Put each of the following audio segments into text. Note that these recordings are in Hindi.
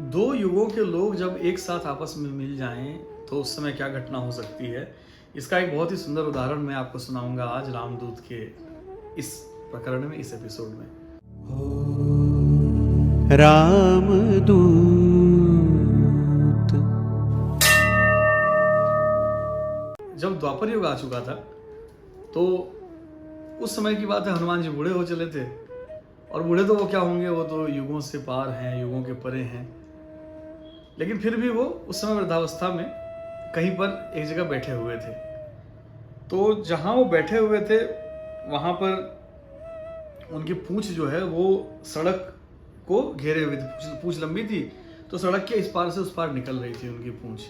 दो युगों के लोग जब एक साथ आपस में मिल जाएं तो उस समय क्या घटना हो सकती है, इसका एक बहुत ही सुंदर उदाहरण मैं आपको सुनाऊंगा आज रामदूत के इस प्रकरण में, इस एपिसोड में। रामदूत। जब द्वापर युग आ चुका था तो उस समय की बात है, हनुमान जी बूढ़े हो चले थे। और बूढ़े तो वो क्या होंगे, वो तो युगों से पार हैं, युगों के परे हैं। लेकिन फिर भी वो उस समय वृद्धावस्था में कहीं पर एक जगह बैठे हुए थे। तो जहां वो बैठे हुए थे वहां पर उनकी पूंछ जो है वो सड़क को घेरे हुए थी। पूंछ लंबी थी तो सड़क के इस पार से उस पार निकल रही थी उनकी पूंछ।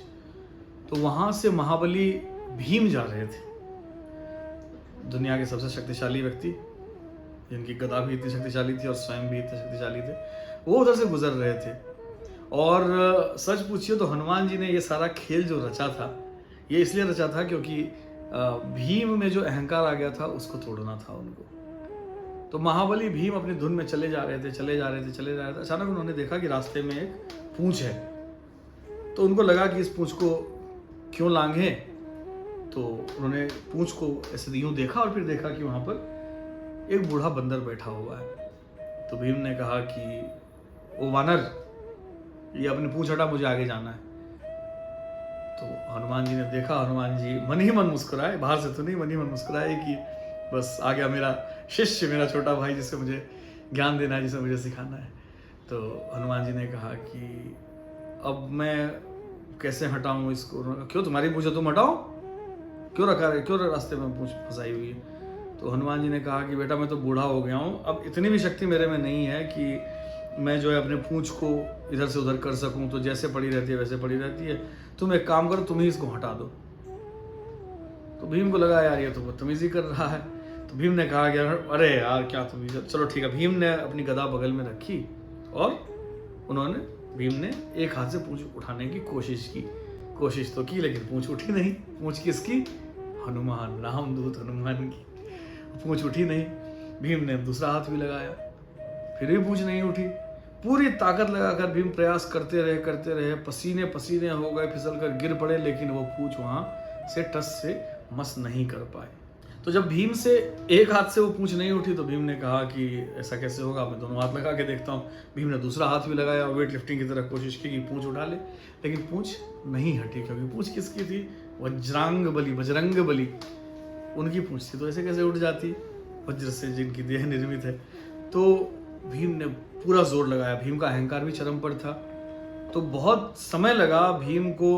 तो वहां से महाबली भीम जा रहे थे, दुनिया के सबसे शक्तिशाली व्यक्ति, जिनकी गदा भी इतनी शक्तिशाली थी और स्वयं भी इतने शक्तिशाली थे। वो उधर से गुजर रहे थे। और सच पूछिए तो हनुमान जी ने ये सारा खेल जो रचा था, ये इसलिए रचा था क्योंकि भीम में जो अहंकार आ गया था उसको तोड़ना था उनको। तो महाबली भीम अपनी धुन में चले जा रहे थे। अचानक उन्होंने देखा कि रास्ते में एक पूंछ है। तो उनको लगा कि इस पूंछ को क्यों लांघे। तो उन्होंने पूंछ को ऐसे यूं देखा और फिर देखा कि वहां पर एक बूढ़ा बंदर बैठा हुआ है। तो भीम ने कहा कि ओ वानर, ये अपनी पूंछ हटा, मुझे आगे जाना है। तो हनुमान जी ने देखा, हनुमान जी मन ही मन मुस्कुराए, बाहर से तो नहीं, मन ही मन मुस्कुराए कि बस आ गया मेरा शिष्य, मेरा छोटा भाई, जिसे मुझे ज्ञान देना है, जिसे मुझे सिखाना है। तो हनुमान जी ने कहा कि अब मैं कैसे हटाऊं इसको। क्यों, तुम्हारी पूंछ है, तुम हटाओ, क्यों रखा है, क्यों रास्ते में पूंछ फंसाई हुई है। तो हनुमान जी ने कहा कि बेटा मैं तो बूढ़ा हो गया हूँ, अब इतनी भी शक्ति मेरे में नहीं है कि मैं जो है अपने पूंछ को इधर से उधर कर सकूं। तो जैसे पड़ी रहती है वैसे पड़ी रहती है, तुम एक काम करो, तुम ही इसको हटा दो। तो भीम को लगा यार ये तो बदतमीजी कर रहा है। तो भीम ने कहा कि अरे यार क्या तुम, चलो ठीक है। भीम ने अपनी गदा बगल में रखी और भीम ने एक हाथ से पूंछ उठाने की कोशिश तो की, लेकिन पूंछ उठी नहीं। पूंछ किसकी? हनुमान, रामदूत हनुमान की पूंछ उठी नहीं। भीम ने दूसरा हाथ भी लगाया, फिर भी पूंछ नहीं उठी। पूरी ताकत लगाकर भीम प्रयास करते रहे, पसीने पसीने हो गए, फिसल कर गिर पड़े, लेकिन वो पूंछ वहां से टस से मस नहीं कर पाए। तो जब भीम से एक हाथ से वो पूंछ नहीं उठी तो भीम ने कहा कि ऐसा कैसे होगा, मैं दोनों हाथ लगा के देखता हूँ। भीम ने दूसरा हाथ भी लगाया और वेट लिफ्टिंग की तरह कोशिश की कि पूंछ उठा ले, लेकिन पूंछ नहीं हटी। क्योंकि पूंछ किसकी थी? बजरंग बली उनकी पूंछ थी। तो ऐसे कैसे उठ जाती, वज्र से जिनकी देह निर्मित है। तो भीम ने पूरा जोर लगाया, भीम का अहंकार भी चरम पर था। तो बहुत समय लगा भीम को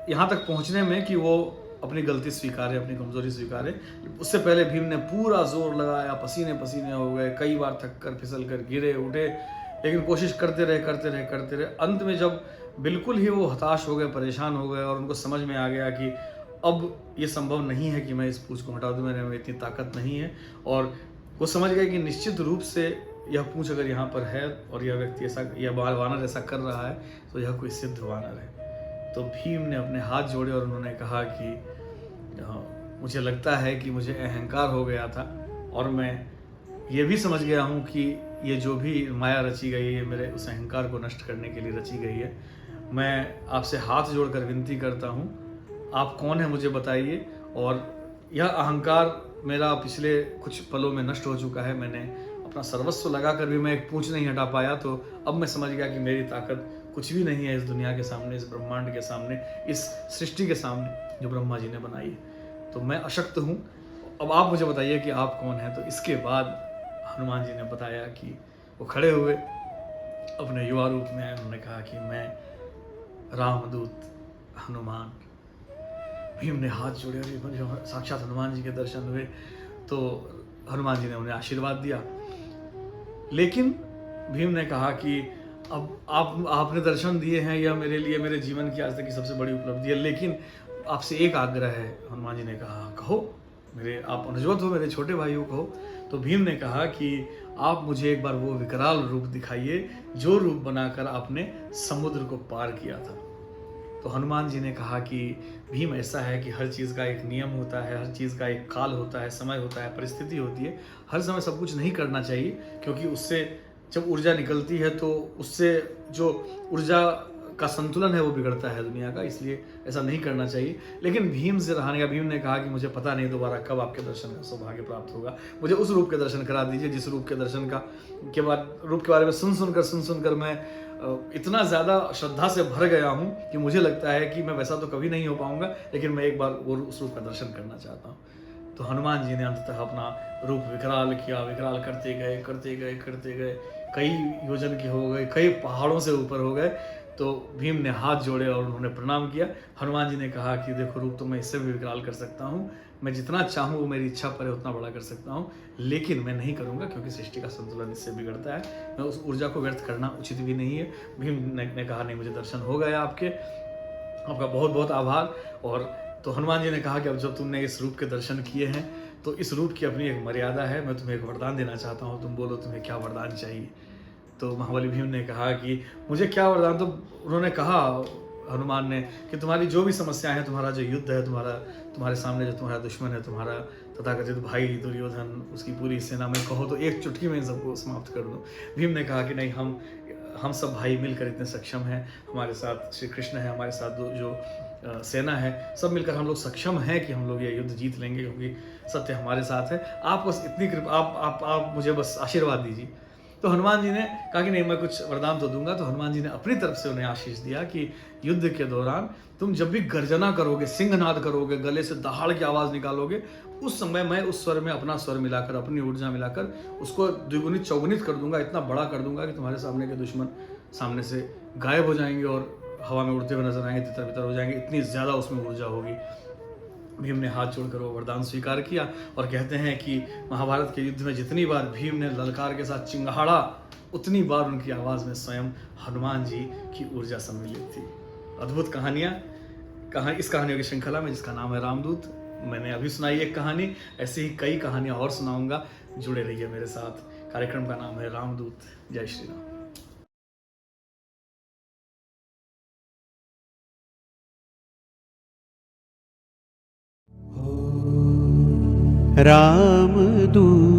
यहाँ तक पहुँचने में कि वो अपनी गलती स्वीकारे, अपनी कमजोरी स्वीकारे। उससे पहले भीम ने पूरा जोर लगाया, पसीने पसीने हो गए, कई बार थक कर फिसल कर गिरे उठे, लेकिन कोशिश करते रहे। अंत में जब बिल्कुल ही वो हताश हो गए, परेशान हो गए और उनको समझ में आ गया कि अब ये संभव नहीं है कि मैं इस पूंछ को हटा दूं, मेरे में इतनी ताकत नहीं है। और वो समझ गए कि निश्चित रूप से यह पूंछ अगर यहाँ पर है और यह व्यक्ति ऐसा, यह वानर ऐसा कर रहा है, तो यह कोई सिद्ध वानर है। तो भीम ने अपने हाथ जोड़े और उन्होंने कहा कि मुझे लगता है कि मुझे अहंकार हो गया था और मैं ये भी समझ गया हूँ कि ये जो भी माया रची गई है मेरे उस अहंकार को नष्ट करने के लिए रची गई है। मैं आपसे हाथ जोड़कर विनती करता हूँ, आप कौन है मुझे बताइए। और यह अहंकार मेरा पिछले कुछ पलों में नष्ट हो चुका है। मैंने अपना सर्वस्व लगाकर भी मैं एक पूंछ नहीं हटा पाया। तो अब मैं समझ गया कि मेरी ताकत कुछ भी नहीं है इस दुनिया के सामने, इस ब्रह्मांड के सामने, इस सृष्टि के सामने जो ब्रह्मा जी ने बनाई है। तो मैं अशक्त हूँ, अब आप मुझे बताइए कि आप कौन हैं। तो इसके बाद हनुमान जी ने बताया कि वो खड़े हुए अपने युवा रूप में, उन्होंने कहा कि मैं रामदूत हनुमान। भीम ने हाथ जोड़े और साक्षात हनुमान जी के दर्शन हुए। तो हनुमान जी ने उन्हें आशीर्वाद दिया। लेकिन भीम ने कहा कि अब आपने दर्शन दिए हैं, यह मेरे लिए मेरे जीवन की आज तक की सबसे बड़ी उपलब्धि है, लेकिन आपसे एक आग्रह है। हनुमान जी ने कहा कहो, आप अनुजवत हो, मेरे छोटे भाई हो, कहो। तो भीम ने कहा कि आप मुझे एक बार वो विकराल रूप दिखाइए जो रूप बनाकर आपने समुद्र को पार किया था। तो हनुमान जी ने कहा कि भीम, ऐसा है कि हर चीज़ का एक नियम होता है, हर चीज़ का एक काल होता है, समय होता है, परिस्थिति होती है। हर समय सब कुछ नहीं करना चाहिए, क्योंकि उससे जब ऊर्जा निकलती है तो उससे जो ऊर्जा का संतुलन है वो बिगड़ता है दुनिया का, इसलिए ऐसा नहीं करना चाहिए। लेकिन भीम से रहा गया। भीम ने कहा कि मुझे पता नहीं दोबारा कब आपके दर्शन का सौभाग्य प्राप्त होगा, मुझे उस रूप के दर्शन करा दीजिए जिस रूप के दर्शन के बारे में सुन सुनकर मैं इतना ज़्यादा श्रद्धा से भर गया हूँ कि मुझे लगता है कि मैं वैसा तो कभी नहीं हो पाऊंगा, लेकिन मैं एक बार वो उस रूप का दर्शन करना चाहता हूँ। तो हनुमान जी ने अंततः अपना रूप विकराल किया, विकराल करते गए, कई योजन के हो गए, कई पहाड़ों से ऊपर हो गए। तो भीम ने हाथ जोड़े और उन्होंने प्रणाम किया। हनुमान जी ने कहा कि देखो रूप तो मैं इससे भी विकराल कर सकता हूँ, मैं जितना चाहूँ वो मेरी इच्छा पर है उतना बड़ा कर सकता हूँ, लेकिन मैं नहीं करूँगा क्योंकि सृष्टि का संतुलन इससे बिगड़ता है, मैं उस ऊर्जा को व्यर्थ करना उचित भी नहीं है। भीम ने कहा नहीं, मुझे दर्शन हो गया आपके, आपका बहुत बहुत आभार। और तो हनुमान जी ने कहा कि अब जब तुमने इस रूप के दर्शन किए हैं तो इस रूप की अपनी एक मर्यादा है, मैं तुम्हें एक वरदान देना चाहता हूँ, तुम बोलो तुम्हें क्या वरदान चाहिए। तो महाबली भीम ने कहा कि मुझे क्या वरदान, तो उन्होंने कहा हनुमान ने कि तुम्हारी जो भी समस्याएं हैं, तुम्हारा जो युद्ध है, तुम्हारे सामने जो तुम्हारा दुश्मन है, तुम्हारा तथाकथित भाई दुर्योधन, उसकी पूरी सेना में कहो तो एक चुटकी में इन सबको समाप्त कर दो। भीम ने कहा कि नहीं, हम सब भाई मिलकर इतने सक्षम हैं, हमारे साथ श्री कृष्ण है, हमारे साथ जो सेना है, सब मिलकर हम लोग सक्षम हैं कि हम लोग ये युद्ध जीत लेंगे, क्योंकि सत्य हमारे साथ है। आप बस इतनी कृपा, आप मुझे बस आशीर्वाद दीजिए। तो हनुमान जी ने कहा कि नहीं, मैं कुछ वरदान तो दूंगा। तो हनुमान जी ने अपनी तरफ से उन्हें आशीष दिया कि युद्ध के दौरान तुम जब भी गर्जना करोगे, सिंहनाद करोगे, गले से दहाड़ की आवाज़ निकालोगे, उस समय मैं उस स्वर में अपना स्वर मिलाकर, अपनी ऊर्जा मिलाकर उसको द्विगुणित चौगुणित कर दूंगा, इतना बड़ा कर दूंगा कि तुम्हारे सामने के दुश्मन सामने से गायब हो जाएंगे और हवा में उड़ते हुए नजर आएंगे, तितर बितर हो जाएंगे, इतनी ज़्यादा उसमें ऊर्जा होगी। भीम ने हाथ जोड़कर वो वरदान स्वीकार किया। और कहते हैं कि महाभारत के युद्ध में जितनी बार भीम ने ललकार के साथ चिंगाड़ा, उतनी बार उनकी आवाज़ में स्वयं हनुमान जी की ऊर्जा सम्मिलित थी। अद्भुत इस कहानियों की श्रृंखला में जिसका नाम है रामदूत, मैंने अभी सुनाई एक कहानी, ऐसी ही कई कहानियाँ और सुनाऊंगा। जुड़े रहिए मेरे साथ। कार्यक्रम का नाम है रामदूत। जय श्री राम। रामदूत